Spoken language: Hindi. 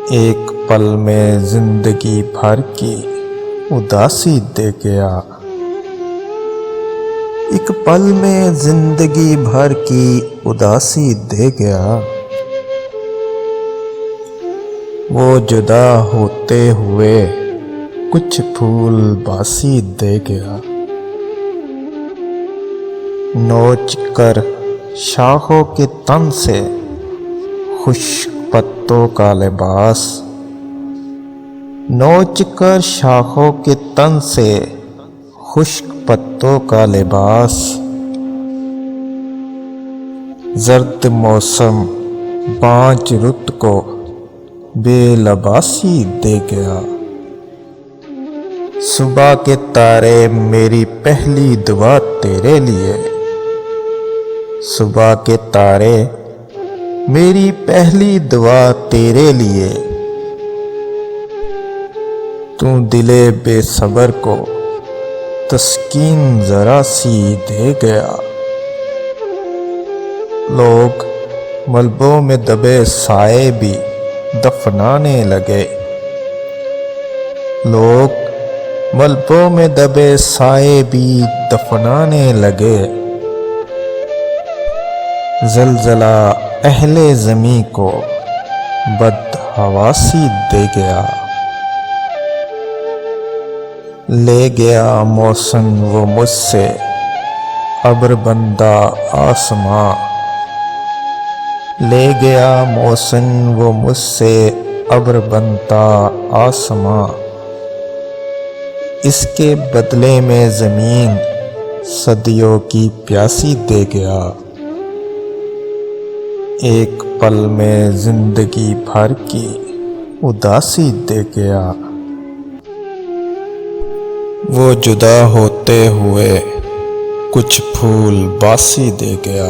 एक पल में जिंदगी भर की उदासी दे गया। एक पल में जिंदगी भर की उदासी दे गया। वो जुदा होते हुए कुछ फूल बासी दे गया। नोच कर शाखों के तन से खुश्क पत्तों का लिबास, नोच कर शाखों के तन से खुश्क पत्तों का लिबास। जर्द मौसम पांच रुत को बेलबासी दे गया। सुबह के तारे मेरी पहली दुआ तेरे लिए, सुबह के तारे मेरी पहली दुआ तेरे लिए। तू दिले बेसबर को तस्कीन जरा सी दे गया। लोग मलबों में दबे साए भी दफनाने लगे, लोग मलबों में दबे साए भी दफनाने लगे। ज़लज़ला अहले ज़मीं को बदहवासी दे गया। ले गया मौसम वो मुझसे अब्र बंदा आसमां, ले गया मौसम वो मुझसे अब्र बनता आसमां। इसके बदले में ज़मीन सदियों की प्यासी दे गया। एक पल में जिंदगी भर की उदासी दे गया। वो जुदा होते हुए कुछ फूल बासी दे गया।